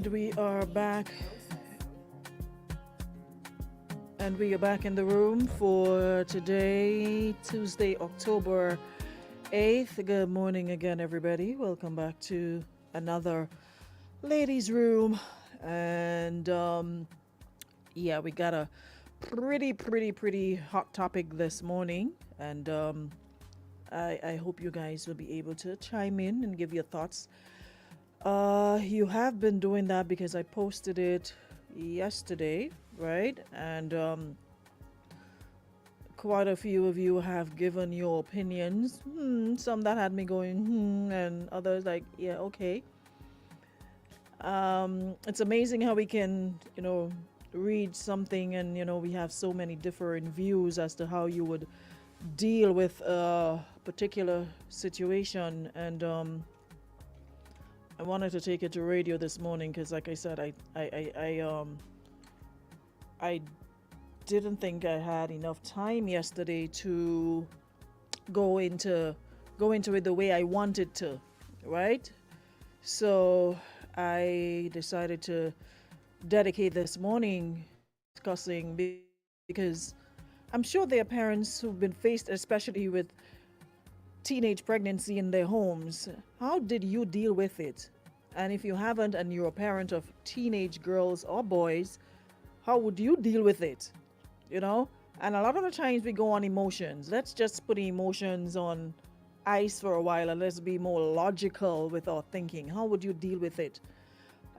we are back, and we are back in the room for today, Tuesday, October 8th. Good morning again, everybody. Welcome back to another ladies' room. And yeah, we got a pretty hot topic this morning. And I hope you guys will be able to chime in and give your thoughts. You have been doing that because I posted it yesterday, right? And quite a few of you have given your opinions. Some that had me going, and others like, yeah, okay. It's amazing how we can, read something and, we have so many different views as to how you would deal with a particular situation. And I wanted to take it to radio this morning because, like I said, I didn't think I had enough time yesterday to go into it the way I wanted to, right? So I decided to dedicate this morning discussing, because I'm sure there are parents who've been faced, especially with teenage pregnancy in their homes. How did you deal with it? And if you haven't and you're a parent of teenage girls or boys, how would you deal with it? And a lot of the times we go on emotions. Let's just put the emotions on ice for a while and let's be more logical with our thinking. How would you deal with it?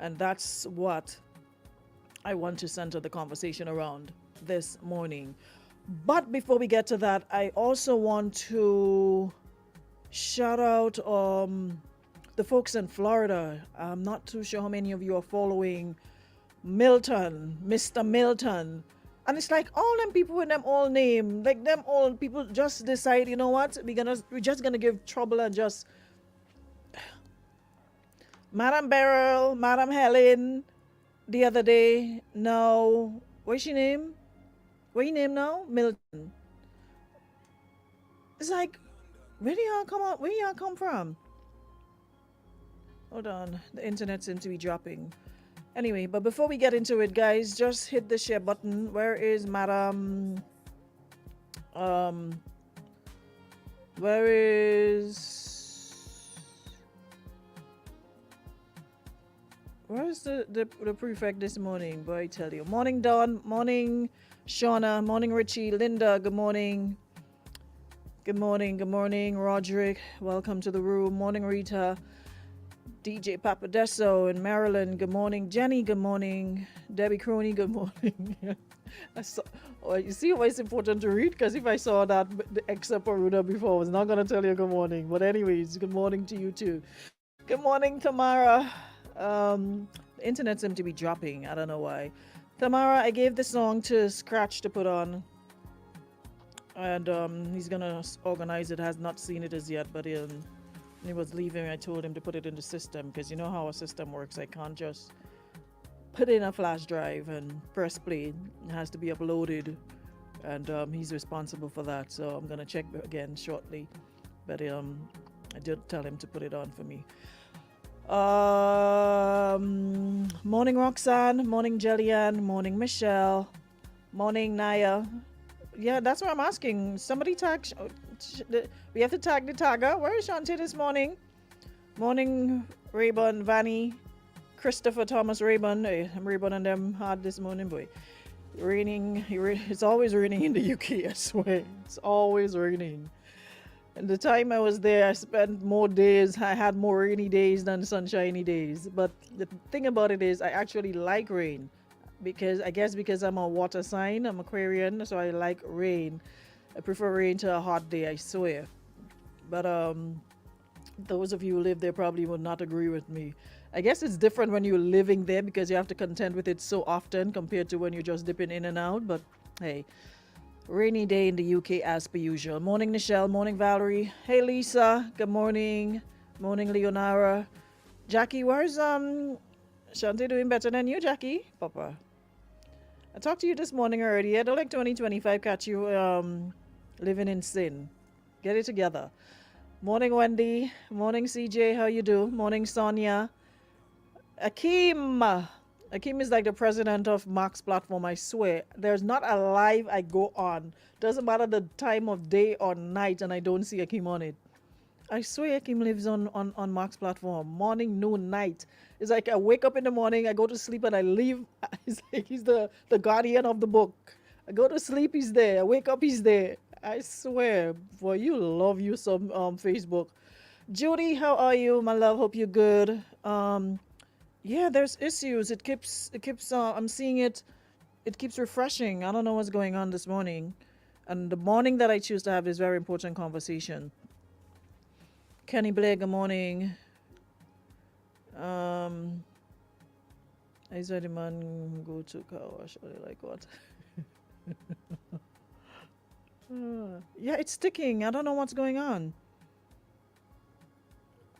And that's what I want to center the conversation around this morning. But before we get to that, I also want to shout out the folks in Florida. I'm not too sure how many of you are following Milton, Mr. Milton. And it's like all them people with them all name, like them all people just decide, you know what, we're just gonna give trouble and just Madam Beryl, Madam Helen, the other day. Now, what's your name? What your name now? Milton. It's like, where do y'all come out? Where y'all come from? Hold on, the internet seems to be dropping. Anyway, but before we get into it, guys, just hit the share button. Where is Madam? Where is the prefect this morning? Boy, I tell you. Morning, Dawn. Morning, Shauna. Morning, Richie. Linda. Good morning. Good morning, Roderick. Welcome to the room. Morning, Rita. DJ Papadesso in Maryland. Good morning, Jenny. Good morning, Debbie Crony. Good morning. You see why it's important to read? Because if I saw that the excerpt or Ruda before, I was not going to tell you good morning. But anyways, good morning to you too. Good morning, Tamara. The internet seemed to be dropping. I don't know why. Tamara, I gave the song to Scratch to put on. And he's going to organize it. Has not seen it as yet, but he was leaving. I told him to put it in the system because you know how a system works. I can't just put in a flash drive and press play. It has to be uploaded, and he's responsible for that. So I'm gonna check again shortly. But I did tell him to put it on for me. Morning, Roxanne. Morning, Jillian. Morning, Michelle. Morning, Naya. Yeah, that's what I'm asking. Somebody tag. We have to tag the tagger. Where is Shantae this morning? Morning, Rayburn, Vanny, Christopher Thomas Rayburn. Hey, I'm Rayburn and them hard this morning, boy. Raining. It's always raining in the UK, I swear. It's always raining. And the time I was there, I spent more days. I had more rainy days than sunshiny days. But the thing about it is, I actually like rain. Because I'm a water sign. I'm Aquarian, so I like rain. I prefer rain to a hot day, I swear. But those of you who live there probably would not agree with me. I guess it's different when you're living there because you have to contend with it so often compared to when you're just dipping in and out. But hey, rainy day in the UK as per usual. Morning, Nichelle. Morning, Valerie. Hey, Lisa. Good morning. Morning, Leonara. Jackie, where's Shantae doing better than you, Jackie? Papa. I talked to you this morning already. I don't like 2025 catch you living in sin. Get it together. Morning, Wendy. Morning, CJ. How you do? Morning, Sonia. Akeem. Akeem is like the president of Max platform, I swear. There's not a live I go on. Doesn't matter the time of day or night, and I don't see Akeem on it. I swear Akeem lives on Max platform. Morning, noon, night. It's like I wake up in the morning, I go to sleep, and I leave. It's like he's the guardian of the book. I go to sleep, he's there. I wake up, he's there. I swear, boy, you love you some Facebook. Judy, how are you, my love? Hope you're good. Yeah, there's issues. It keeps. I'm seeing it. It keeps refreshing. I don't know what's going on this morning, and the morning that I choose to have this very important conversation. Kenny Blair, good morning. Um, I saw the man go to car wash. Or like what? Yeah, it's sticking. I don't know what's going on.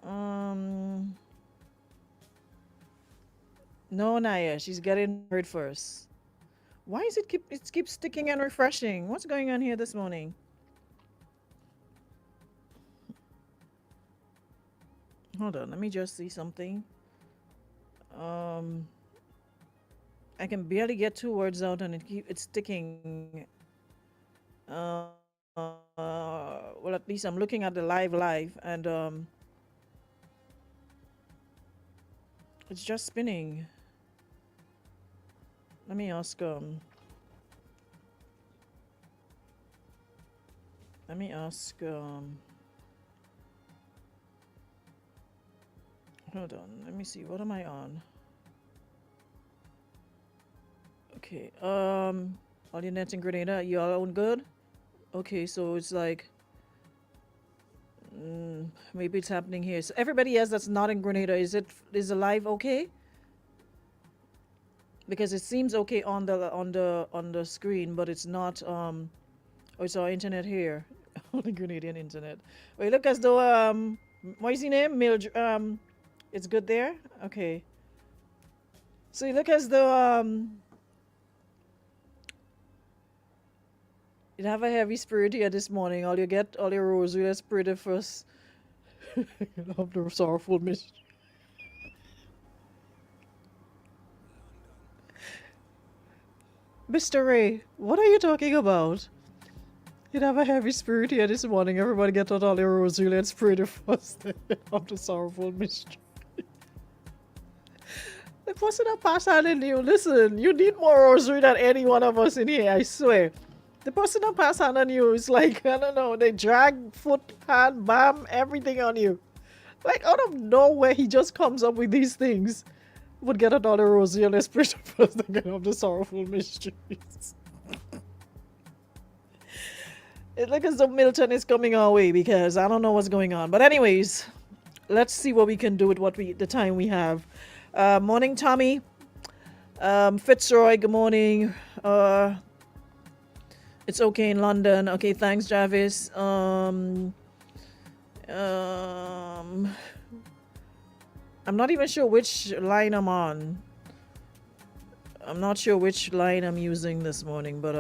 Um, no, Naya, she's getting hurt first. Why is it keeps sticking and refreshing? What's going on here this morning? Hold on, let me just see something. Um, I can barely get two words out, and it's sticking. Uh, well, at least I'm looking at the live, and it's just spinning. Let me ask let me ask hold on, let me see, what am I on? Okay, all your nets in Grenada, you all on good? Okay, so it's like maybe it's happening here. So everybody else that's not in Grenada, is the live okay? Because it seems okay on the screen, but it's not. Oh, it's our internet here, on the Grenadian internet. Wait, look as though what is his name? It's good there. Okay. So you look as though you have a heavy spirit here this morning. All your rosary, let's pray the first of the sorrowful mystery. Mr. Ray, what are you talking about? You'd have a heavy spirit here this morning. Everybody get out all your rosary. Let's pray the first of the sorrowful mystery. The person that passed on in you, listen, you need more rosary than any one of us in here, I swear. The person that passed on you is like, I don't know, they drag foot, hand, bam, everything on you. Like out of nowhere, he just comes up with these things. Would get out all the rosary and let's pray the first of the sorrowful mysteries. It looks as though Milton is coming our way because I don't know what's going on. But anyways, let's see what we can do with the time we have. Morning, Tommy. Fitzroy, good morning. It's okay in London. Okay, thanks, Jarvis. I'm not even sure which line I'm on. I'm not sure which line I'm using this morning, but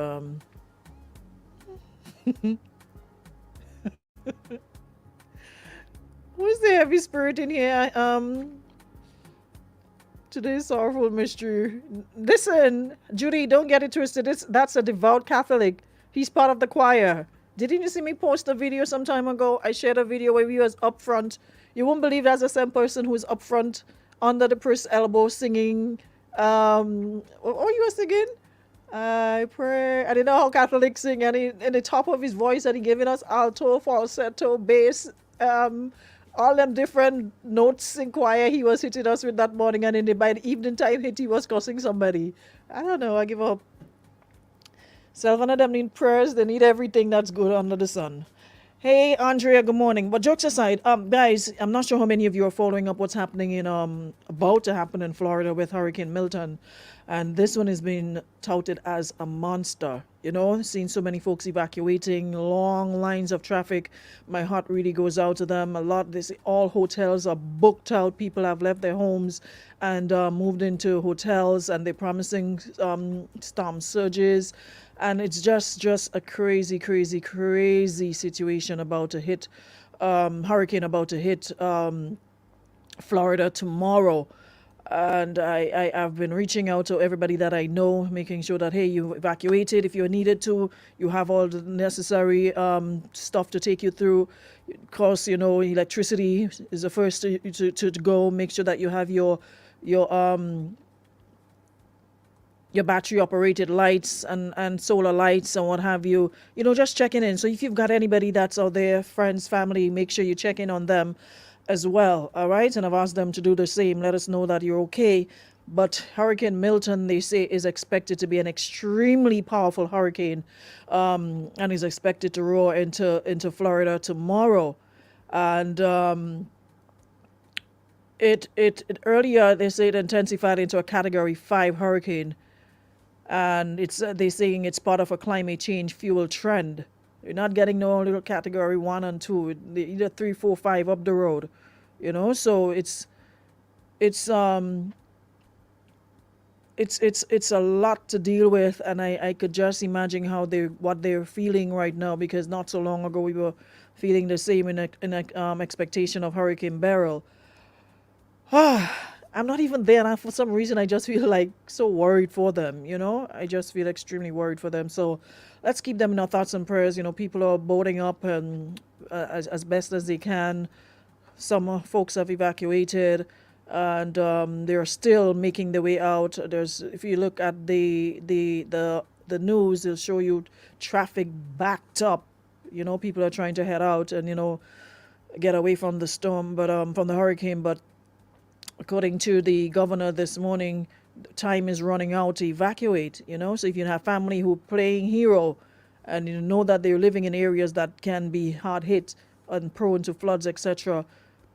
who's the heavy spirit in here? Today's sorrowful mystery. Listen, Judy, don't get it twisted. That's a devout Catholic. He's part of the choir. Didn't you see me post a video some time ago? I shared a video where he was up front. You won't believe that's the same person who's up front under the priest's elbow singing. What you were singing? I pray. I didn't know how Catholics sing, and in the top of his voice, and he giving us alto, falsetto, bass, all them different notes in choir he was hitting us with that morning, and by the evening time he was cussing somebody. I don't know. I give up. Selvan of them need prayers. They need everything that's good under the sun. Hey, Andrea, good morning. But jokes aside, guys, I'm not sure how many of you are following up what's happening about to happen in Florida with Hurricane Milton. And this one has been touted as a monster. You know, seeing so many folks evacuating, long lines of traffic. My heart really goes out to them. All hotels are booked out. People have left their homes and moved into hotels, and they're promising storm surges. And it's just a crazy, crazy, crazy situation about to hit, hurricane about to hit Florida tomorrow. And I've been reaching out to everybody that I know, making sure that, hey, you evacuated if you needed to, you have all the necessary stuff to take you through. Of course, electricity is the first to go. Make sure that you have your your battery operated lights and solar lights and what have you, just checking in. So if you've got anybody that's out there, friends, family, make sure you check in on them as well. All right. And I've asked them to do the same. Let us know that you're okay. But Hurricane Milton, they say, is expected to be an extremely powerful hurricane, and is expected to roar into Florida tomorrow. And it earlier they say it intensified into a Category 5 hurricane, and it's they're saying it's part of a climate change fuel trend. You're not getting no little Category 1 and 2, either 3, 4, 5 up the road, so it's it's a lot to deal with, and I could just imagine what they're feeling right now, because not so long ago we were feeling the same in expectation of Hurricane Beryl. I'm not even there, and for some reason I just feel like so worried for them. I just feel extremely worried for them. So let's keep them in our thoughts and prayers. People are boarding up and as best as they can. Some folks have evacuated, and they're still making their way out. If you look at the news, they'll show you traffic backed up. People are trying to head out and get away from the storm, but from the hurricane. But according to the governor this morning, time is running out to evacuate. So if you have family who are playing hero, and you know that they're living in areas that can be hard hit and prone to floods, etc.,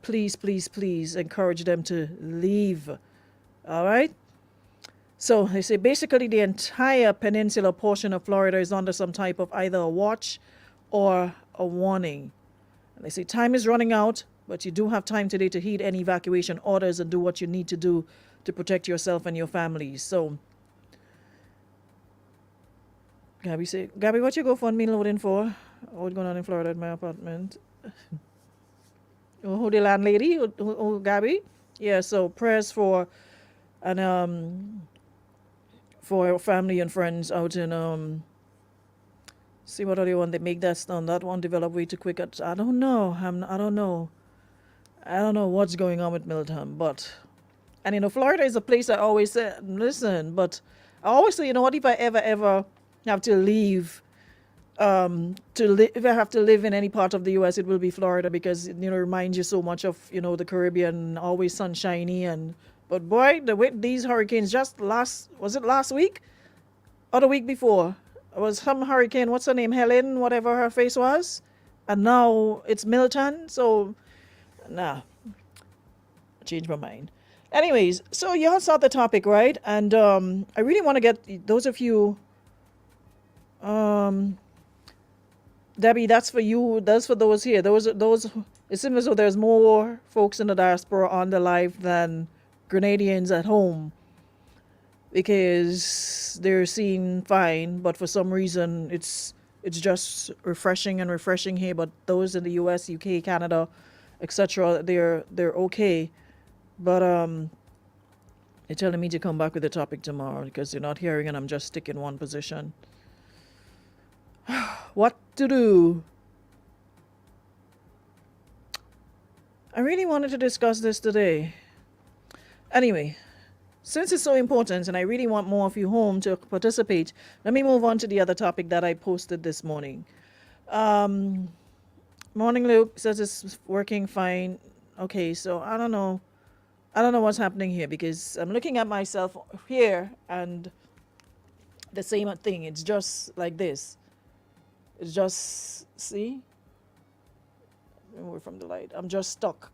please, please, please encourage them to leave. All right? So they say basically the entire peninsula portion of Florida is under some type of either a watch or a warning. And they say time is running out, but you do have time today to heed any evacuation orders and do what you need to do to protect yourself and your families. So, Gabby, what you go fund me loading for? What's going on in Florida at my apartment? Who the landlady? Who Gabby? Yeah. So prayers for family and friends out in see what other one they make that on that one develop way too quick. I don't know. I don't know. I don't know what's going on with Milton, but and Florida is a place I always say listen, but I always say, what, if I ever have to leave if I have to live in any part of the US, it will be Florida, because it reminds you so much of the Caribbean, always sunshiny. But boy, the way these hurricanes was it last week or the week before? It was some hurricane, what's her name, Helen, whatever her face was, and now it's Milton. So nah, changed my mind. Anyways, so y'all saw the topic, right? And I really want to get those of you, Debbie, that's for you. That's for those here. Those. It seems as though there's more folks in the diaspora on the live than Grenadians at home, because they're seen fine, but for some reason it's just refreshing here. But those in the U.S., U.K., Canada, etc., they're okay. But they're telling me to come back with the topic tomorrow because they're not hearing, and I'm just sticking one position. What to do? I really wanted to discuss this today. Anyway, since it's so important and I really want more of you home to participate, let me move on to the other topic that I posted this morning. Morning, Luke says it's working fine. Okay, so I don't know what's happening here, because I'm looking at myself here and the same thing. It's just like this. It's just, see? Away from the light. I'm just stuck.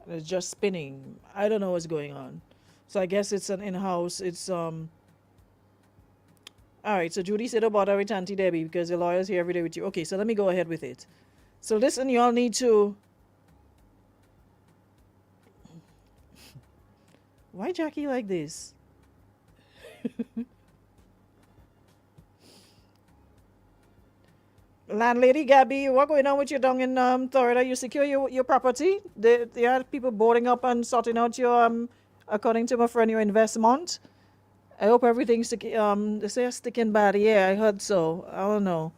And it's just spinning. I don't know what's going on. So I guess it's an in-house. It's all right. So Judy said about every Auntie Debbie, because the lawyer's here every day with you. Okay, so let me go ahead with it. So listen, y'all need to. Why Jackie like this? Landlady Gabby, what going on with you down in Florida? You secure your property? There are people boarding up and sorting out your according to my friend your investment. I hope everything's they say sticking bad. Yeah, I heard so. I don't know.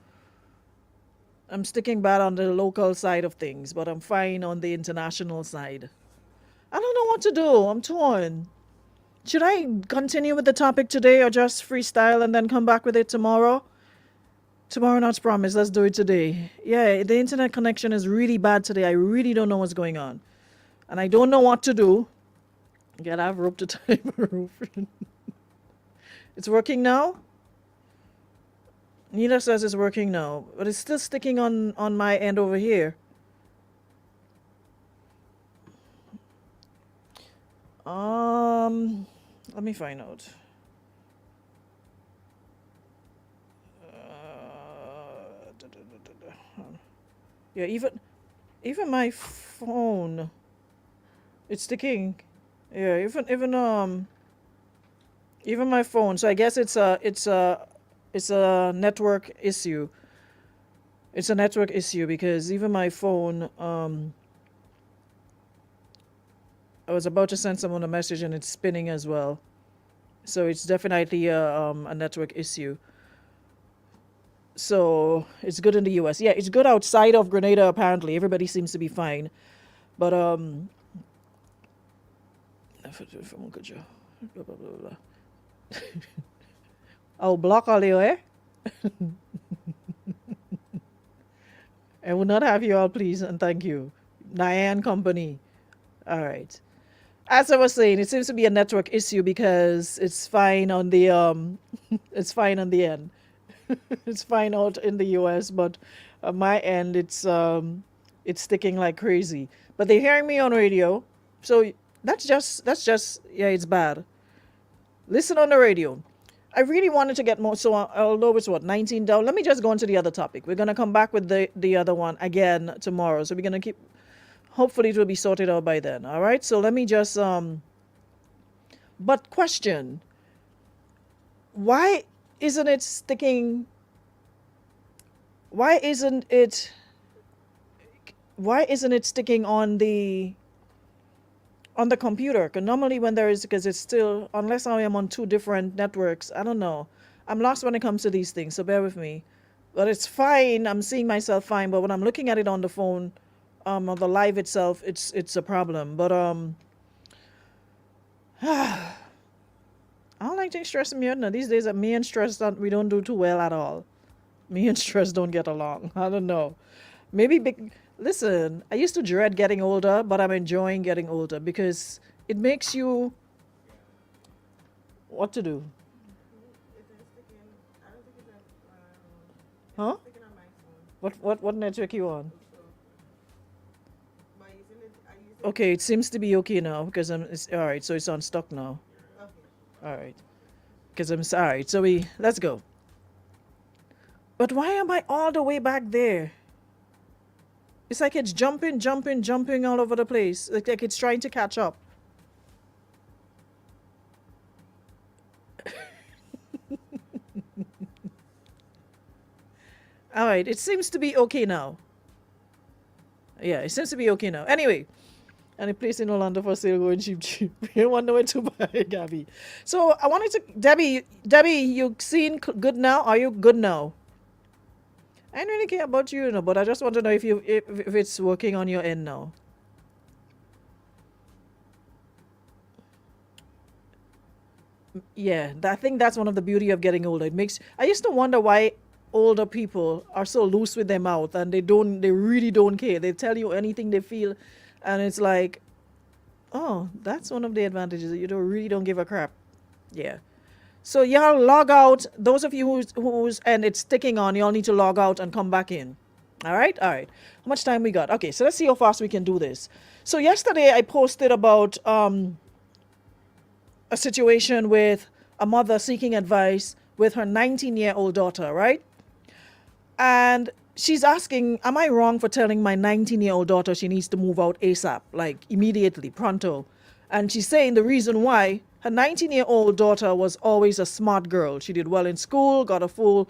I'm sticking bad on the local side of things, but I'm fine on the international side. I don't know what to do. I'm torn. Should I continue with the topic today or just freestyle and then come back with it tomorrow? Tomorrow not promise. Let's do it today. Yeah, the internet connection is really bad today. I really don't know what's going on. And I don't know what to do. Get I have rope to tie my roof. It's working now? Nina says it's working now, but it's still sticking on my end over here. Let me find out. Yeah, even my phone, it's sticking. Yeah, even my phone. So I guess it's a network issue. It's a network issue because even my phone, I was about to send someone a message and it's spinning as well. So it's definitely a network issue. So it's good in the US. Yeah, it's good outside of Grenada apparently. Everybody seems to be fine. But blah, blah, blah, blah. I'll block all you, eh? I will not have you all, please, and thank you. Nyan Company. All right. As I was saying, it seems to be a network issue because it's fine on the it's fine on the end. It's fine out in the US, but on my end it's sticking like crazy. But they're hearing me on radio, so that's just yeah, it's bad. Listen on the radio. I really wanted to get more, so although it's what 19 down. Let me just go into the other topic. We're gonna come back with the other one again tomorrow. So we're gonna keep. Hopefully, it will be sorted out by then. All right. So let me just But question: Why isn't it sticking? Why isn't it? Why isn't it sticking on the computer? Because normally when there is, because it's still, unless I am on two different networks, I don't know. I'm lost when it comes to these things, so bear with me. But it's fine. I'm seeing myself fine. But when I'm looking at it on the phone, on the live itself, it's a problem. But I don't like things stressing me out now. These days, me and stress we don't do too well at all. Me and stress don't get along. I don't know. Maybe big. Listen, I used to dread getting older, but I'm enjoying getting older because it makes you what to do. Huh? What network you on? Okay, it seems to be okay now because it's all right. So it's on stock now. All right. Because I'm sorry. So let's go. But why am I all the way back there? It's like it's jumping all over the place. Like it's trying to catch up. All right, it seems to be okay now. Yeah, it seems to be okay now. Anyway, and a place in Orlando for sale going cheap. You want nowhere to buy, Gabby. So I wanted to, Debbie, you seen good now? Are you good now? I don't really care about you, but I just want to know if it's working on your end now. Yeah, I think that's one of the beauty of getting older. It makes I used to wonder why older people are so loose with their mouth and they really don't care. They tell you anything they feel, and it's like, oh, that's one of the advantages. You really don't give a crap. Yeah. So y'all log out. Those of you who's and it's sticking on, y'all need to log out and come back in. All right, all right. How much time we got? Okay, so let's see how fast we can do this. So yesterday I posted about a situation with a mother seeking advice with her 19-year-old daughter, right? And she's asking, am I wrong for telling my 19-year-old daughter she needs to move out ASAP, like immediately, pronto? And she's saying the reason why her 19-year-old daughter was always a smart girl. She did well in school, got a full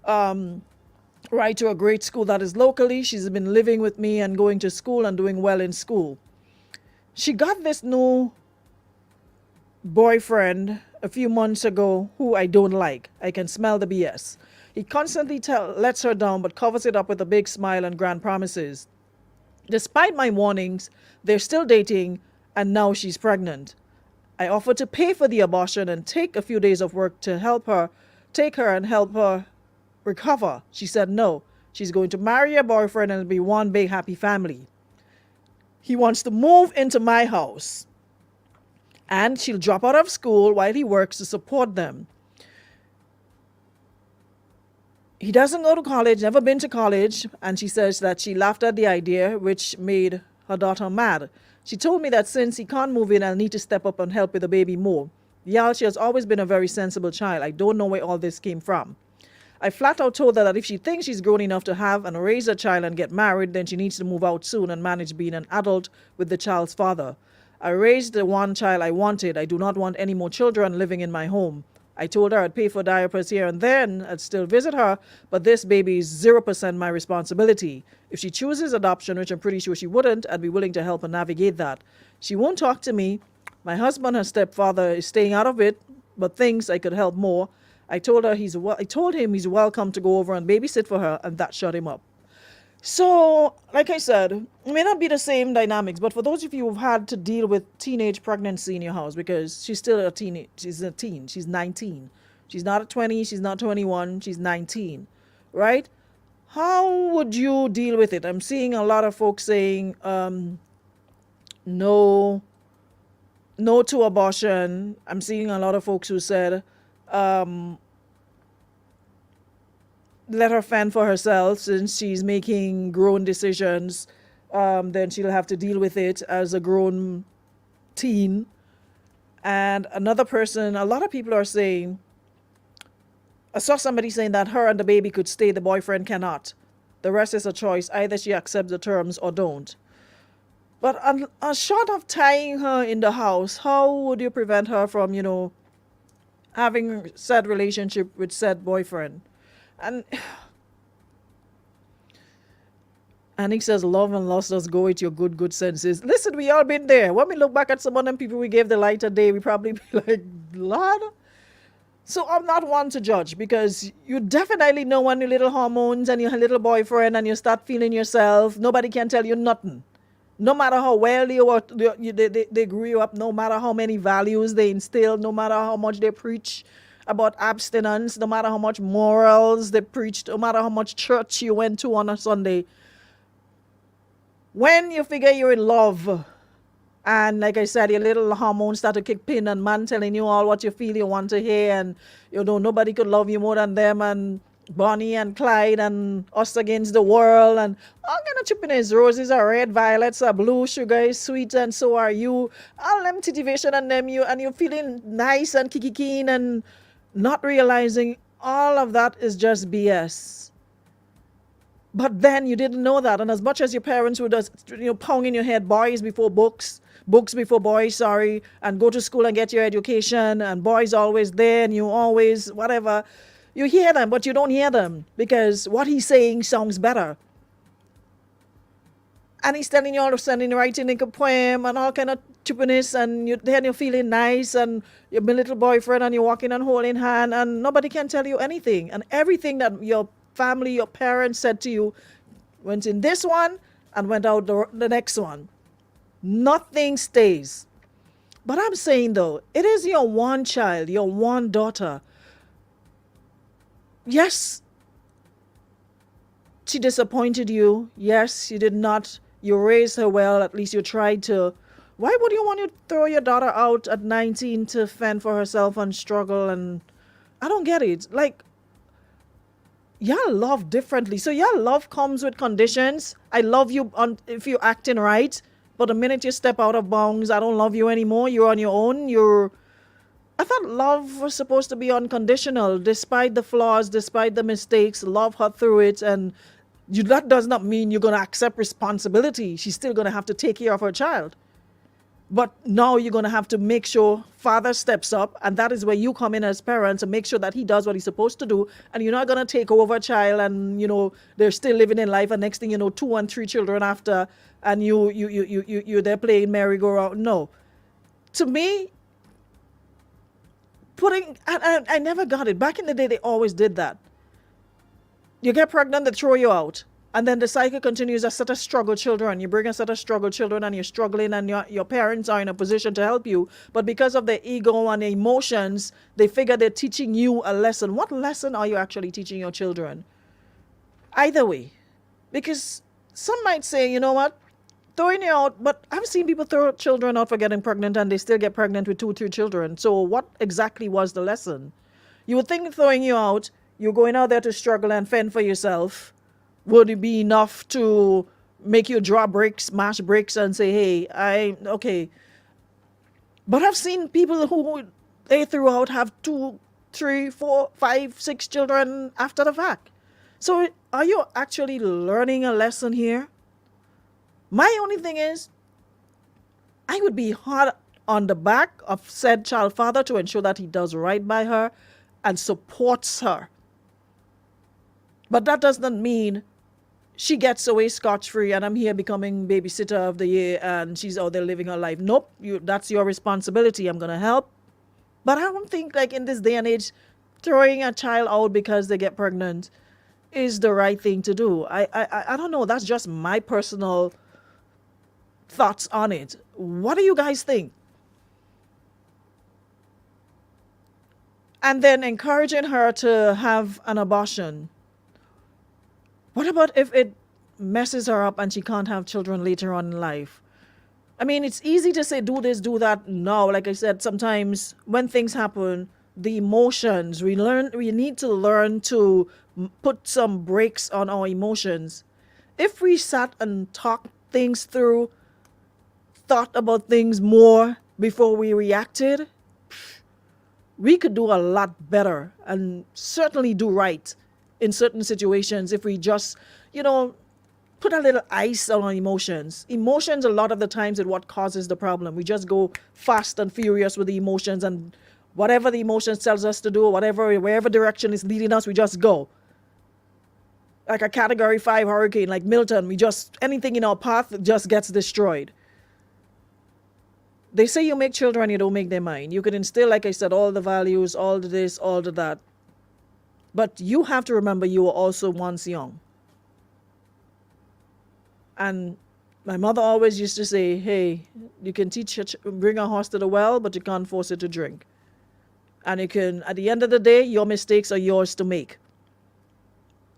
right to a great school that is locally. She's been living with me and going to school and doing well in school. She got this new boyfriend a few months ago who I don't like. I can smell the BS. He constantly lets her down but covers it up with a big smile and grand promises. Despite my warnings, they're still dating and now she's pregnant. I offered to pay for the abortion and take a few days of work to take her and help her recover. She said no. She's going to marry a boyfriend and it'll be one big happy family. He wants to move into my house and she'll drop out of school while he works to support them. He doesn't go to college, never been to college, and she says that she laughed at the idea, which made her daughter mad. She told me that since he can't move in, I'll need to step up and help with the baby more. Y'all, she has always been a very sensible child. I don't know where all this came from. I flat out told her that if she thinks she's grown enough to have and raise a child and get married, then she needs to move out soon and manage being an adult with the child's father. I raised the one child I wanted. I do not want any more children living in my home. I told her I'd pay for diapers here and then, I'd still visit her, but this baby is 0% my responsibility. If she chooses adoption, which I'm pretty sure she wouldn't, I'd be willing to help her navigate that. She won't talk to me. My husband, her stepfather, is staying out of it, but thinks I could help more. I told him he's welcome to go over and babysit for her, and that shut him up. So, like I said, it may not be the same dynamics, but for those of you who've had to deal with teenage pregnancy in your house, because she's still a teen, she's 19. She's not a 20, she's not 21, she's 19, right? How would you deal with it? I'm seeing a lot of folks saying no to abortion. I'm seeing a lot of folks who said let her fend for herself since she's making grown decisions. Then she'll have to deal with it as a grown teen. And another person, a lot of people are saying, I saw somebody saying that her and the baby could stay, the boyfriend cannot. The rest is a choice. Either she accepts the terms or don't. But short of tying her in the house, how would you prevent her from, having said relationship with said boyfriend? And he says, love and lust does go with your good senses. Listen, we all been there. When we look back at some of them people we gave the light a day, we probably be like, Lord. So I'm not one to judge because you definitely know when your little hormones and your little boyfriend and you start feeling yourself, nobody can tell you nothing. No matter how well they grew you up, no matter how many values they instill, no matter how much they preach about abstinence, no matter how much morals they preached, no matter how much church you went to on a Sunday. When you figure you're in love, and like I said, your little hormones start to kick in and man telling you all what you feel you want to hear, and nobody could love you more than them, and Bonnie and Clyde and us against the world, and all kind of chippiness. Roses are red, violets are blue, sugar is sweet, and so are you. All them titivation and them you're feeling nice and kiki keen and not realizing all of that is just BS. But then you didn't know that. And as much as your parents would just, pound in your head, boys before books before boys, and go to school and get your education, and boys always there, and you always, whatever. You hear them, but you don't hear them because what he's saying sounds better. And he's telling you all of a sudden, writing like a poem and all kind of chippiness, and you're feeling nice, and you're my little boyfriend, and you're walking and holding hand, and nobody can tell you anything. And everything that your family, your parents said to you went in this one and went out the next one. Nothing stays. But I'm saying though, it is your one child, your one daughter. Yes, she disappointed you. Yes, you did not. You raised her well. At least you tried to. Why would you want to throw your daughter out at 19 to fend for herself and struggle? And I don't get it. Like, y'all love differently. So y'all love comes with conditions. I love you if you're acting right. But the minute you step out of bounds, I don't love you anymore. You're on your own. I thought love was supposed to be unconditional, despite the flaws, despite the mistakes. Love her through it, and that does not mean you're going to accept responsibility. She's still going to have to take care of her child. But now you're going to have to make sure father steps up, and that is where you come in as parents and make sure that he does what he's supposed to do. And you're not going to take over a child, and they're still living in life, and next thing you know, 2 and 3 children after, and you're there playing merry-go-round. No, to me, putting, and I never got it. Back in the day, they always did that. You get pregnant, they throw you out. And then the cycle continues. A set of struggle children. You bring a set of struggle children and you're struggling, and your parents are in a position to help you. But because of their ego and their emotions, they figure they're teaching you a lesson. What lesson are you actually teaching your children? Either way. Because some might say, you know what? Throwing you out, but I've seen people throw children out for getting pregnant and they still get pregnant with 2, 3 children. So what exactly was the lesson? You would think throwing you out, you're going out there to struggle and fend for yourself, would it be enough to make you draw brakes, mash brakes, and say, hey, okay. But I've seen people who they threw out have 2, 3, 4, 5, 6 children after the fact. So are you actually learning a lesson here? My only thing is, I would be hard on the back of said child father to ensure that he does right by her and supports her. But that does not mean she gets away scotch-free and I'm here becoming babysitter of the year and she's out there living her life. Nope, that's your responsibility. I'm going to help. But I don't think, like, in this day and age, throwing a child out because they get pregnant is the right thing to do. I don't know. That's just my personal thoughts on it. What do you guys think? And then encouraging her to have an abortion. What about if it messes her up and she can't have children later on in life? I mean, it's easy to say do this, do that. No, like I said, sometimes when things happen, the emotions, we need to learn to put some brakes on our emotions. If we sat and talked things through, thought about things more before we reacted, we could do a lot better and certainly do right in certain situations if we just, put a little ice on our emotions. Emotions, a lot of the times, is what causes the problem. We just go fast and furious with the emotions, and whatever the emotions tells us to do, wherever direction is leading us, we just go. Like a Category 5 hurricane, like Milton, anything in our path just gets destroyed. They say you make children, you don't make their mind. You can instill, like I said, all the values, all the this, all the that. But you have to remember you were also once young. And my mother always used to say, hey, you can bring a horse to the well, but you can't force it to drink. And at the end of the day, your mistakes are yours to make.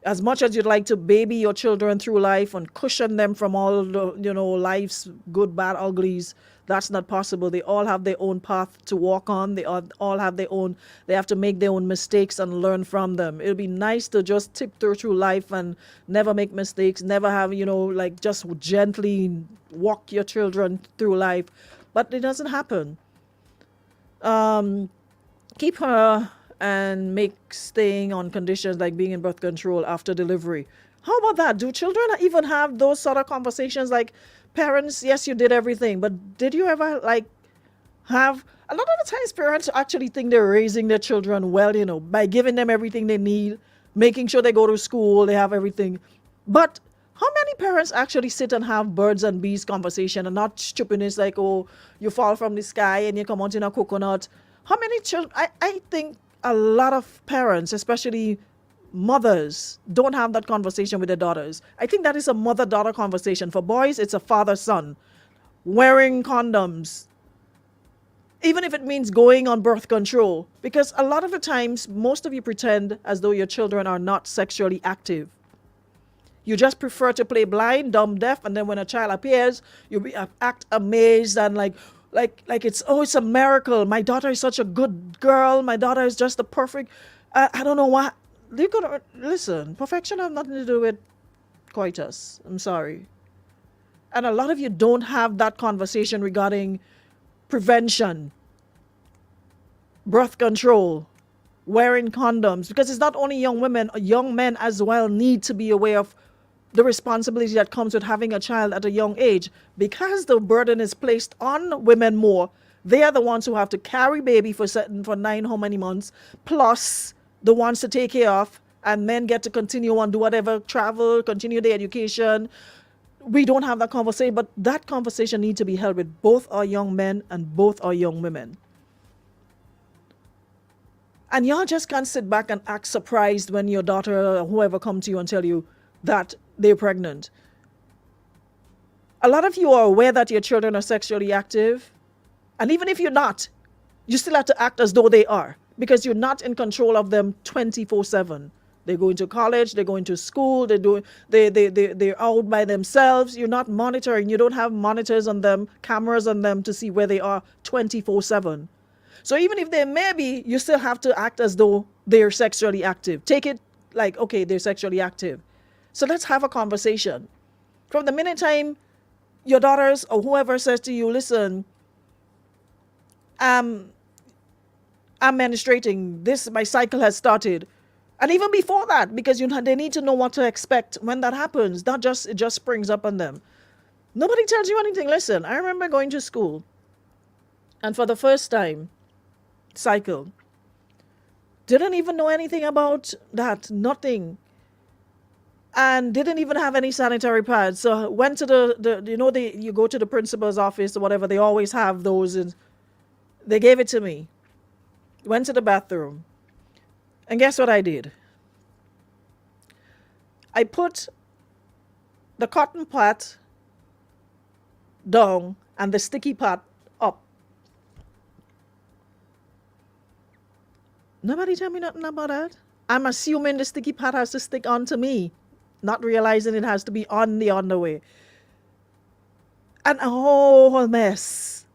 As much as you'd like to baby your children through life and cushion them from all the, life's good, bad, uglies, that's not possible. They all have their own path to walk on. They all have they have to make their own mistakes and learn from them. It'll be nice to just tiptoe through life and never make mistakes, never have, just gently walk your children through life. But it doesn't happen. Keep her and make staying on conditions like being in birth control after delivery. How about that? Do children even have those sort of conversations like, parents, yes, you did everything, but did you ever have, a lot of the times parents actually think they're raising their children well, by giving them everything they need, making sure they go to school, they have everything. But how many parents actually sit and have birds and bees conversation and not stupidness like, oh, you fall from the sky and you come out in a coconut? How many children, I think a lot of parents, especially mothers, don't have that conversation with their daughters. I think that is a mother-daughter conversation. For boys, it's a father-son. Wearing condoms. Even if it means going on birth control. Because a lot of the times, most of you pretend as though your children are not sexually active. You just prefer to play blind, dumb, deaf, and then when a child appears, you act amazed and like it's a miracle. My daughter is such a good girl. My daughter is just the perfect, I don't know what. You could listen. Perfection has nothing to do with coitus. I'm sorry. And a lot of you don't have that conversation regarding prevention, birth control, wearing condoms, because it's not only young women, young men as well need to be aware of the responsibility that comes with having a child at a young age. Because the burden is placed on women more, they are the ones who have to carry baby for 9 how many months, plus the ones to take care of, and men get to continue on, do whatever, travel, continue their education. We don't have that conversation, but that conversation needs to be held with both our young men and both our young women. And y'all just can't sit back and act surprised when your daughter or whoever come to you and tell you that they're pregnant. A lot of you are aware that your children are sexually active. And even if you're not, you still have to act as though they are, because you're not in control of them 24/7. They're going to college, they're going to school, they're out by themselves. You're not monitoring. You don't have monitors on them, cameras on them to see where they are 24/7. So even if they may be, you still have to act as though they're sexually active. Take it like, okay, they're sexually active. So let's have a conversation. From the minute time your daughters or whoever says to you, listen, I'm menstruating, this, my cycle has started. And even before that, because they need to know what to expect when that happens. It just springs up on them. Nobody tells you anything. Listen, I remember going to school, and for the first time, cycle. Didn't even know anything about that, nothing. And didn't even have any sanitary pads. So went to you go to the principal's office or whatever, they always have those, and they gave it to me. Went to the bathroom. And guess what I did? I put the cotton pad down and the sticky pad up. Nobody tell me nothing about that. I'm assuming the sticky pad has to stick onto me, not realizing it has to be on the underwear. And a whole mess.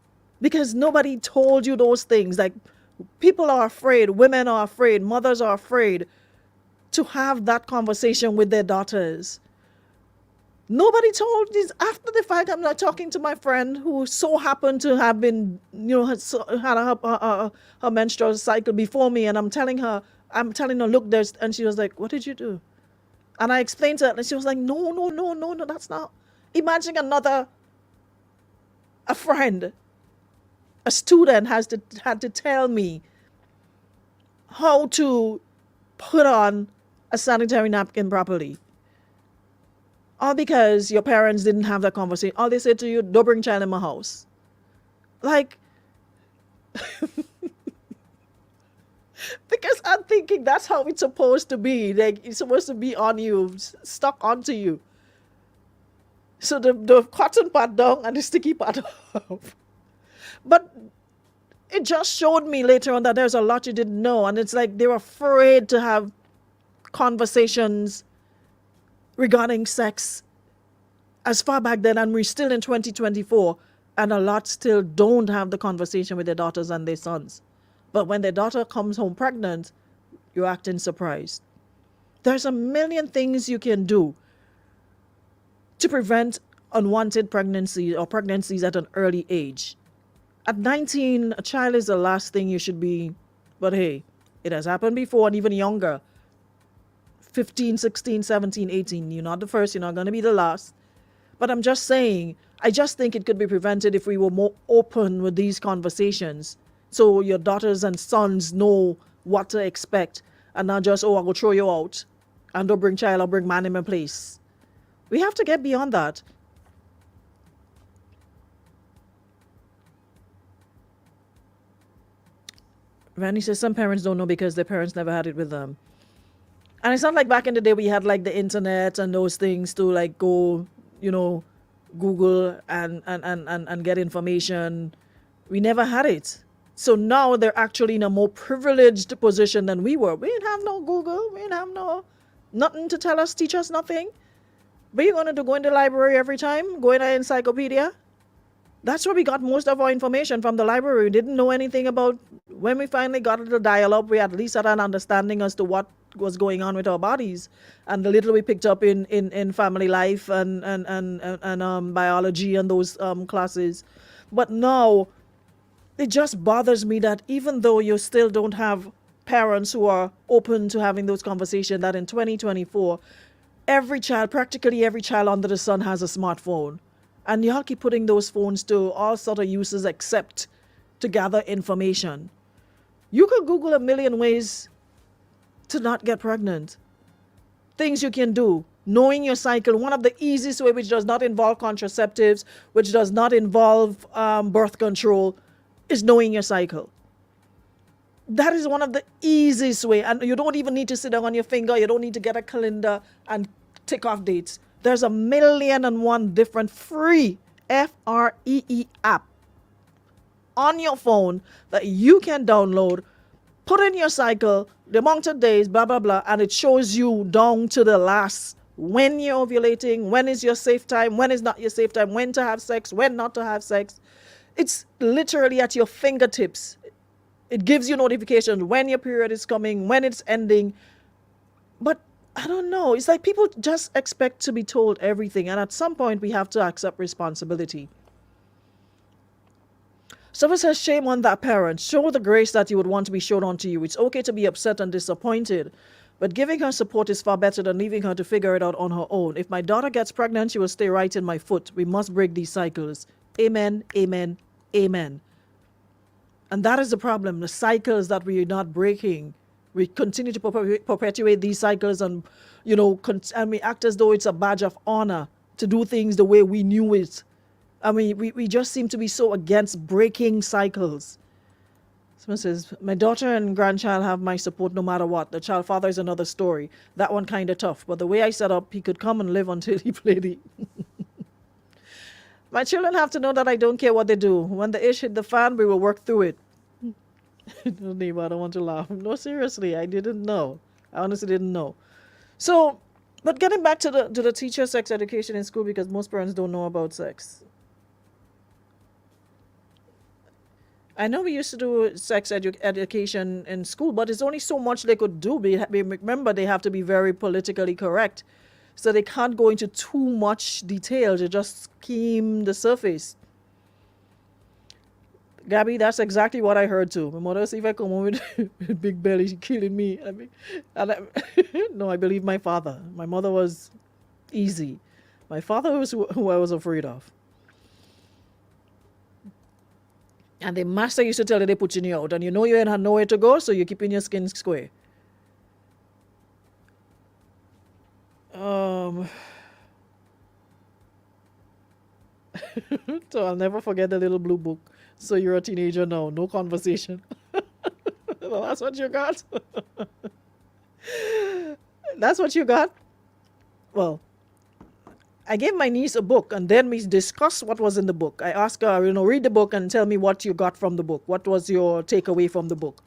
Because nobody told you those things. Like, people are afraid, women are afraid, mothers are afraid to have that conversation with their daughters. Nobody told this. After the fact, I'm not talking to my friend who so happened to have been, had her menstrual cycle before me, and I'm telling her, look, there's, and she was like, what did you do? And I explained to her, and she was like, no, that's not. Imagine a friend, a student had to tell me how to put on a sanitary napkin properly. All because your parents didn't have that conversation. All they said to you, don't bring child in my house. Like, because I'm thinking that's how it's supposed to be. Like, it's supposed to be on you, stuck onto you. So the cotton pad down and the sticky pad off. But it just showed me later on that there's a lot you didn't know. And it's like they're afraid to have conversations regarding sex as far back then. And we're still in 2024. And a lot still don't have the conversation with their daughters and their sons. But when their daughter comes home pregnant, you're acting surprised. There's a million things you can do to prevent unwanted pregnancy or pregnancies at an early age. At 19, a child is the last thing you should be, but hey, it has happened before, and even younger. 15, 16, 17, 18, you're not the first, you're not going to be the last. But I'm just saying, I just think it could be prevented if we were more open with these conversations, so your daughters and sons know what to expect, and not just, oh, I will throw you out, and don't bring child or bring man in my place. We have to get beyond that. Randy says some parents don't know because their parents never had it with them. And it's not like back in the day we had like the internet and those things to like go, Google and get information. We never had it. So now they're actually in a more privileged position than we were. We didn't have no Google. We didn't have nothing to teach us nothing. But you're going to go in the library every time, go in an encyclopedia. That's where we got most of our information, from the library. We didn't know anything about, when we finally got the dial-up, we at least had an understanding as to what was going on with our bodies. And the little we picked up in family life and biology and those classes. But now, it just bothers me that even though you still don't have parents who are open to having those conversations, that in 2024, practically every child under the sun has a smartphone. And y'all keep putting those phones to all sort of uses except to gather information. You could Google a million ways to not get pregnant. Things you can do. Knowing your cycle. One of the easiest way, which does not involve contraceptives, which does not involve birth control, is knowing your cycle. That is one of the easiest way, and you don't even need to sit down on your finger. You don't need to get a calendar and tick off dates. There's 1,000,001 different free FREE app on your phone that you can download, put in your cycle, the amount of days, blah blah blah, and it shows you down to the last when you're ovulating, when is your safe time, when is not your safe time, when to have sex, when not to have sex. It's literally at your fingertips. It gives you notifications when your period is coming, when it's ending. But I don't know. It's like people just expect to be told everything. And at some point, we have to accept responsibility. Someone says, shame on that parent. Show the grace that you would want to be shown onto you. It's okay to be upset and disappointed. But giving her support is far better than leaving her to figure it out on her own. If my daughter gets pregnant, she will stay right in my foot. We must break these cycles. Amen, amen, amen. And that is the problem, the cycles that we are not breaking. We continue to perpetuate these cycles and, and we act as though it's a badge of honor to do things the way we knew it. I mean, we just seem to be so against breaking cycles. Someone says, my daughter and grandchild have my support no matter what. The child father is another story. That one kind of tough. But the way I set up, he could come and live until he played it. My children have to know that I don't care what they do. When the ish hit the fan, we will work through it. No, neighbor, I don't want to laugh. No, seriously, I didn't know. I honestly didn't know. So, but getting back to the teacher sex education in school, because most parents don't know about sex. I know we used to do sex education in school, but it's only so much they could do. Remember, they have to be very politically correct. So they can't go into too much detail to just skim the surface. Gabby, that's exactly what I heard too. My mother said if I come home with big belly, she's killing me. No, I believe my father. My mother was easy. My father was who I was afraid of. And the master used to tell you they put you out. And you ain't had nowhere to go, so you're keeping your skin square. So I'll never forget the little blue book. So you're a teenager now, no conversation. Well, that's what you got. That's what you got. Well, I gave my niece a book and then we discussed what was in the book. I asked her, read the book and tell me what you got from the book. What was your takeaway from the book?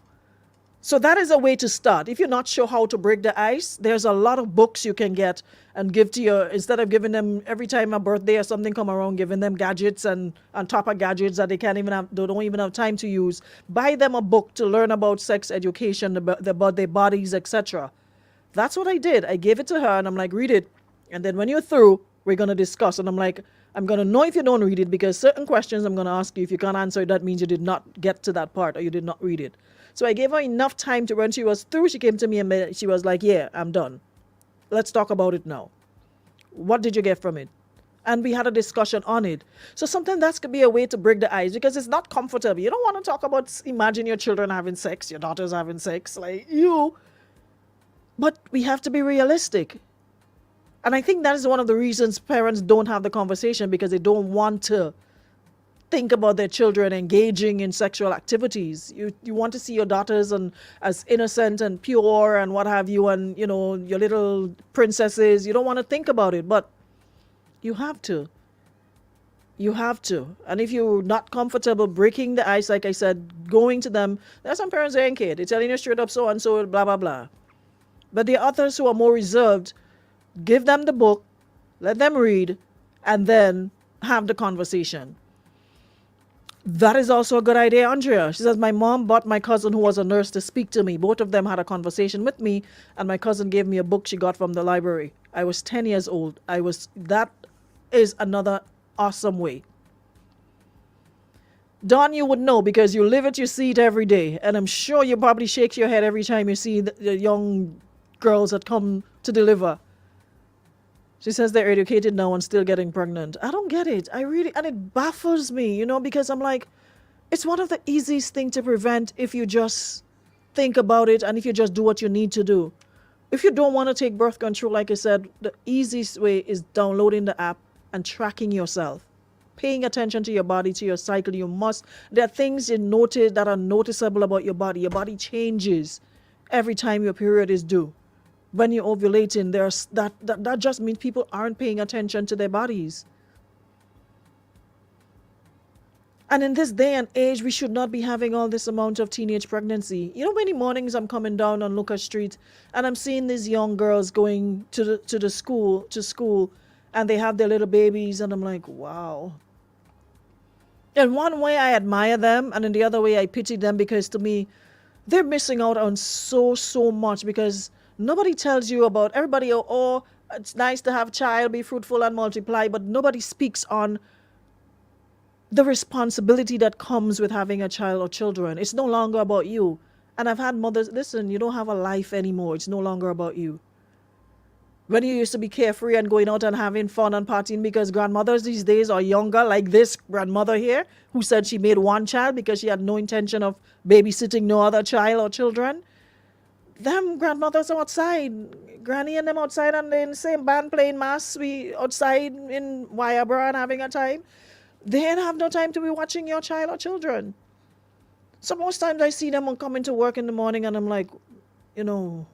So that is a way to start. If you're not sure how to break the ice, there's a lot of books you can get and give to your, instead of giving them every time a birthday or something come around, giving them gadgets and on top of gadgets that they don't even have time to use. Buy them a book to learn about sex education, about their bodies, etc. That's what I did. I gave it to her and I'm like, read it. And then when you're through, we're going to discuss. And I'm like, I'm going to know if you don't read it because certain questions I'm going to ask you. If you can't answer it, that means you did not get to that part or you did not read it. So I gave her enough time to when she was through, she came to me and she was like, yeah, I'm done. Let's talk about it now. What did you get from it? And we had a discussion on it. So sometimes that could be a way to break the ice because it's not comfortable. You don't want to talk about, imagine your children having sex, your daughters having sex, like you. But we have to be realistic. And I think that is one of the reasons parents don't have the conversation because they don't want to think about their children engaging in sexual activities. You want to see your daughters as innocent and pure and what have you and, your little princesses. You don't want to think about it, but you have to. You have to. And if you're not comfortable breaking the ice, like I said, going to them, there's some parents that ain't care. They're telling you straight up so and so, blah, blah, blah. But the others who are more reserved, give them the book, let them read, and then have the conversation. That is also a good idea, Andrea. She says, my mom bought my cousin who was a nurse to speak to me. Both of them had a conversation with me, and my cousin gave me a book she got from the library. I was 10 years old. That is another awesome way. Dawn, you would know because you live it, you see it every day. And I'm sure you probably shake your head every time you see the young girls that come to deliver. She says they're educated now and still getting pregnant. I don't get it. And it baffles me, because I'm like, it's one of the easiest things to prevent if you just think about it and if you just do what you need to do. If you don't want to take birth control, like I said, the easiest way is downloading the app and tracking yourself. paying attention to your body, to your cycle. There are things you notice that are noticeable about your body. Your body changes every time your period is due. When you're ovulating, that just means people aren't paying attention to their bodies. And in this day and age, we should not be having all this amount of teenage pregnancy. You know, many mornings I'm coming down on Lucas Street and I'm seeing these young girls going to school, and they have their little babies, and I'm like, wow. In one way, I admire them, and in the other way, I pity them, because to me, they're missing out on so much, because nobody tells you about everybody. Oh, it's nice to have a child, be fruitful and multiply, but nobody speaks on the responsibility that comes with having a child or children. It's no longer about you. And I've had mothers, listen, you don't have a life anymore. It's no longer about you. When you used to be carefree and going out and having fun and partying, because grandmothers these days are younger, like this grandmother here, who said she made one child because she had no intention of babysitting no other child or children. Them grandmothers are outside, granny and them outside, and they in the same band playing mass, we outside in Wyabra and having a time. They ain't have no time to be watching your child or children. So most times I see them coming to work in the morning, and I'm like, you know,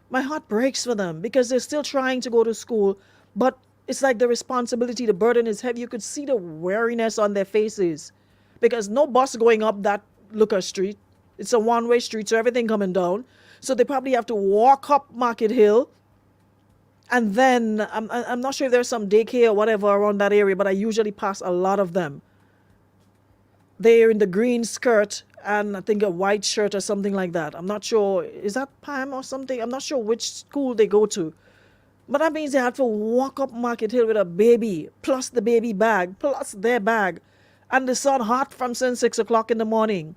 my heart breaks for them, because they're still trying to go to school, but it's like the responsibility, the burden is heavy. You could see the weariness on their faces, because no bus going up that Lucas Street. It's a one-way street, so everything coming down. So they probably have to walk up Market Hill. And then I'm not sure if there's some daycare or whatever around that area, but I usually pass a lot of them. They're in the green skirt and I think a white shirt or something like that. I'm not sure. Is that Pam or something? I'm not sure which school they go to. But that means they have to walk up Market Hill with a baby, plus the baby bag, plus their bag. And the sun hot from since 6 o'clock in the morning.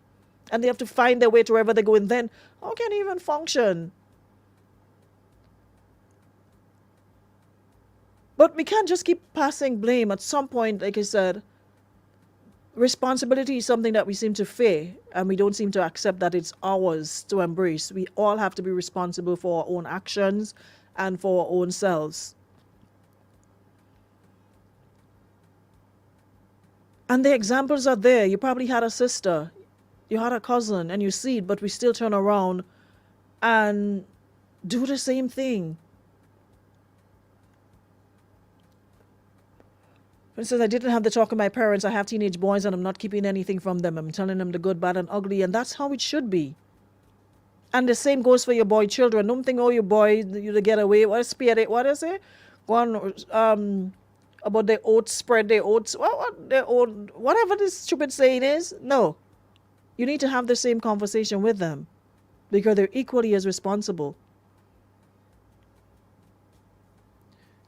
And they have to find their way to wherever they go. And then, how can you even function? But we can't just keep passing blame. At some point, like I said, responsibility is something that we seem to fear, and we don't seem to accept that it's ours to embrace. We all have to be responsible for our own actions and for our own selves. And the examples are there. You probably had a sister, you had a cousin, and you see it, but we still turn around and do the same thing. For instance, I didn't have the talk with my parents. I have teenage boys and I'm not keeping anything from them. I'm telling them the good, bad, and ugly, and that's how it should be. And the same goes for your boy children. Don't think, oh, your boy, you to get away. What spirit? What is it? One about their oats, spread their oats. What their own, whatever this stupid saying is. No, you need to have the same conversation with them, because they're equally as responsible.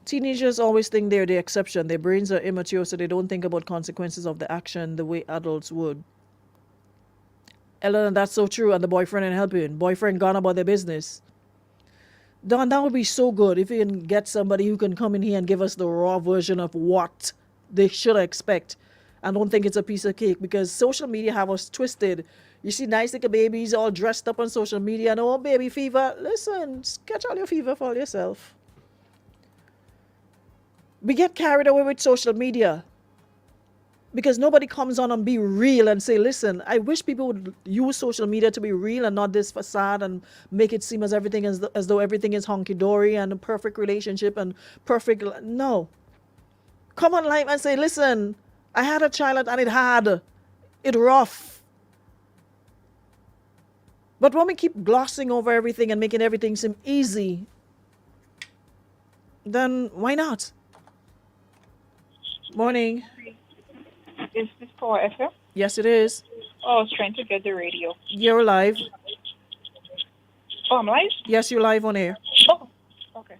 Teenagers always think they're the exception. Their brains are immature, so they don't think about consequences of the action the way adults would. Ellen, that's so true. And the boyfriend ain't helping. Boyfriend gone about their business. Don, that would be so good if you can get somebody who can come in here and give us the raw version of what they should expect. I don't think it's a piece of cake, because social media have us twisted. You see nice little babies all dressed up on social media and, oh, baby fever. Listen, catch all your fever for yourself. We get carried away with social media because nobody comes on and be real and say, listen, I wish people would use social media to be real and not this facade and make it seem as everything as though everything is honky-dory and a perfect relationship and perfect. No. Come on live and say, listen, I had a child and it hard. It rough. But when we keep glossing over everything and making everything seem easy, then why not? Morning. Is this Power FM? Yes, it is. Oh, I was trying to get the radio. You're live. Oh, I'm live? Yes, you're live on air. Oh, okay.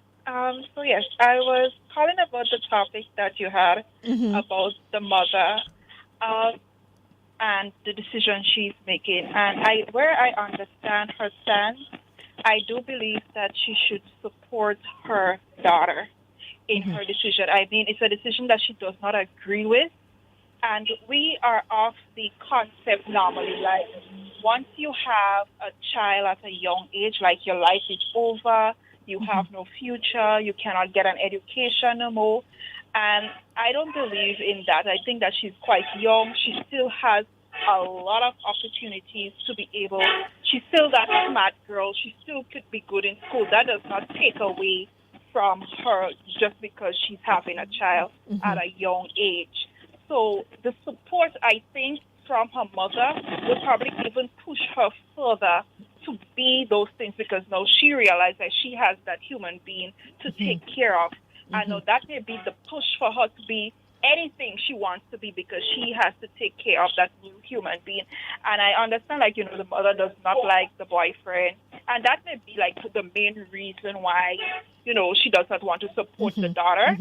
So yes, I was calling about the topic that you had about the mother and the decision she's making. And where I understand her stance, I do believe that she should support her daughter in her decision. I mean, it's a decision that she does not agree with. And we are off the concept normally, like once you have a child at a young age, like your life is over, you have no future, you cannot get an education no more. And I don't believe in that. I think that she's quite young. She still has a lot of opportunities to be able. She's still that smart girl. She still could be good in school. That does not take away from her just because she's having a child at a young age. So the support, I think, from her mother will probably even push her further to be those things, because now she realizes that she has that human being to take care of. I know that may be the push for her to be anything she wants to be, because she has to take care of that new human being. And I understand, like, the mother does not like the boyfriend. And that may be, like, the main reason why, she does not want to support the daughter.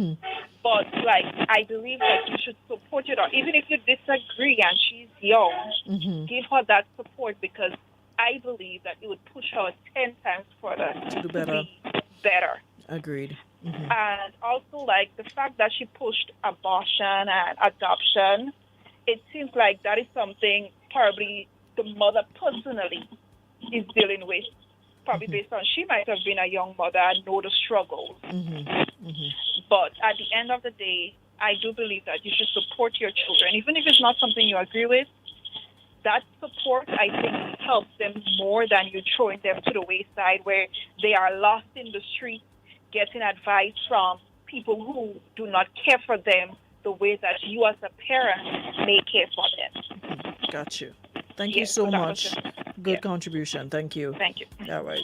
But, like, I believe that you should support your daughter. Even if you disagree and she's young, give her that support, because I believe that it would push her 10 times further To do better. be better. Agreed. And also, like, the fact that she pushed abortion and adoption, it seems like that is something probably the mother personally is dealing with, probably based on she might have been a young mother and know the struggles. But at the end of the day, I do believe that you should support your children, even if it's not something you agree with. That support, I think, helps them more than you throwing them to the wayside where they are lost in the street, getting advice from people who do not care for them the way that you as a parent may care for them. Got you. Thank you Yes, so so that was much. just- Good yeah. contribution. Thank you. Thank you. All right.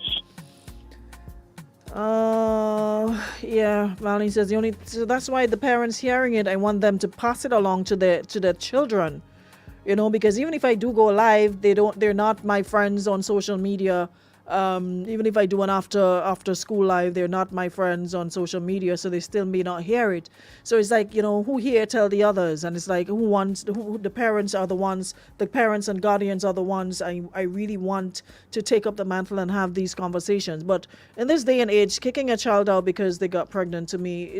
Yeah, Marlene says so that's why the parents hearing it, I want them to pass it along to their children. Because even if I do go live, they're not my friends on social media. Even if I do an after school live, they're not my friends on social media, so they still may not hear it. So it's like, who here tell the others, and it's like who the parents are the ones, the parents and guardians are the ones I really want to take up the mantle and have these conversations. But in this day and age, kicking a child out because they got pregnant, to me,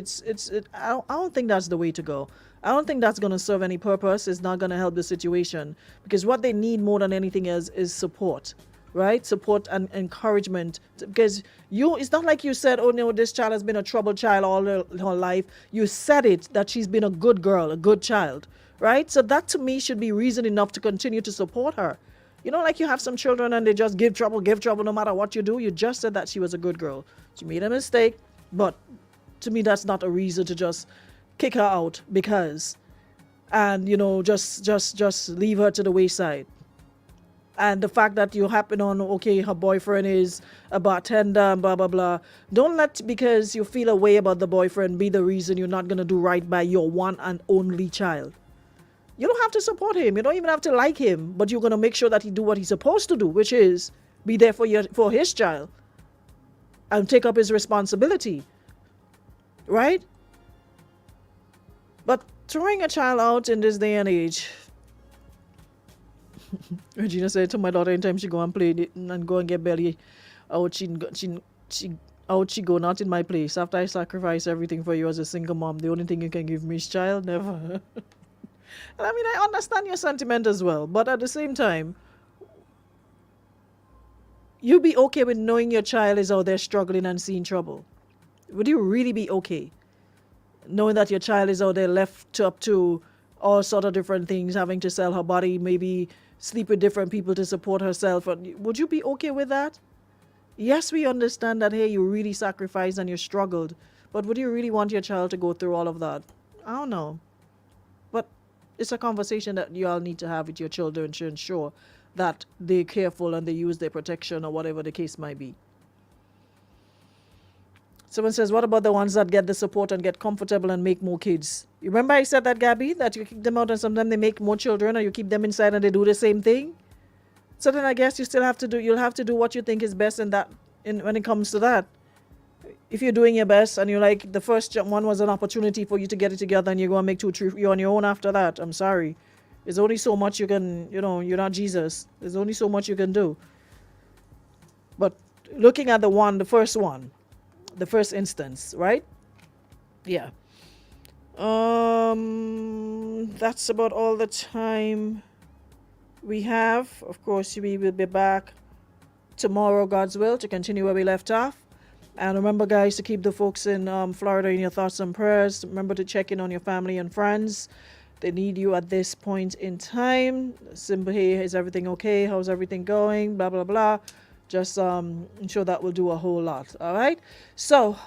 I don't think that's the way to go. I don't think that's going to serve any purpose. It's not going to help the situation, because what they need more than anything is support. Right? Support and encouragement, because it's not like you said, oh no, this child has been a troubled child all her life. You said it, that she's been a good girl, a good child, right? So that to me should be reason enough to continue to support her. Like you have some children and they just give trouble no matter what you do. You just said that she was a good girl. She made a mistake, but to me that's not a reason to just kick her out and just leave her to the wayside. And the fact that you happen on, okay, her boyfriend is a bartender and blah, blah, blah. Don't let, because you feel a way about the boyfriend, be the reason you're not going to do right by your one and only child. You don't have to support him. You don't even have to like him. But you're going to make sure that he do what he's supposed to do, which is be there for his child and take up his responsibility. Right? But throwing a child out in this day and age... Regina said to my daughter, anytime she go and play and go and get belly out, she go, not in my place. After I sacrifice everything for you as a single mom, the only thing you can give me is child? Never. And I mean, I understand your sentiment as well, but at the same time, you be okay with knowing your child is out there struggling and seeing trouble? Would you really be okay knowing that your child is out there left up to all sort of different things, having to sell her body, maybe sleep with different people to support herself? Would you be okay with that? Yes, we understand that, hey, you really sacrificed and you struggled, but would you really want your child to go through all of that? I don't know. But it's a conversation that you all need to have with your children to ensure that they're careful and they use their protection or whatever the case might be. Someone says, what about the ones that get the support and get comfortable and make more kids? You remember I said that, Gabby, that you kick them out and sometimes they make more children, or you keep them inside and they do the same thing? So then I guess you'll have to do what you think is best when it comes to that. If you're doing your best and you're like, the first one was an opportunity for you to get it together and you're going to make 2, 3, you're on your own after that, I'm sorry. There's only so much you can, you're not Jesus. There's only so much you can do. But looking at the first instance, right? Yeah. That's about all the time we have. Of course, we will be back tomorrow, God's will, to continue where we left off. And remember, guys, to keep the folks in Florida in your thoughts and prayers. Remember to check in on your family and friends. They need you at this point in time. Simple, hey, is everything okay? How's everything going? Blah, blah, blah. Just I'm sure that will do a whole lot. All right. So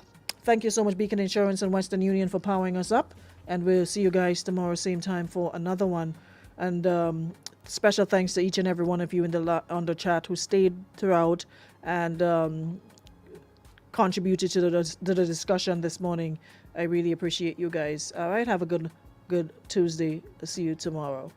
thank you so much, Beacon Insurance and Western Union, for powering us up. And we'll see you guys tomorrow, same time, for another one. And special thanks to each and every one of you in on the chat who stayed throughout and contributed to the discussion this morning. I really appreciate you guys. All right. Have a good Tuesday. See you tomorrow.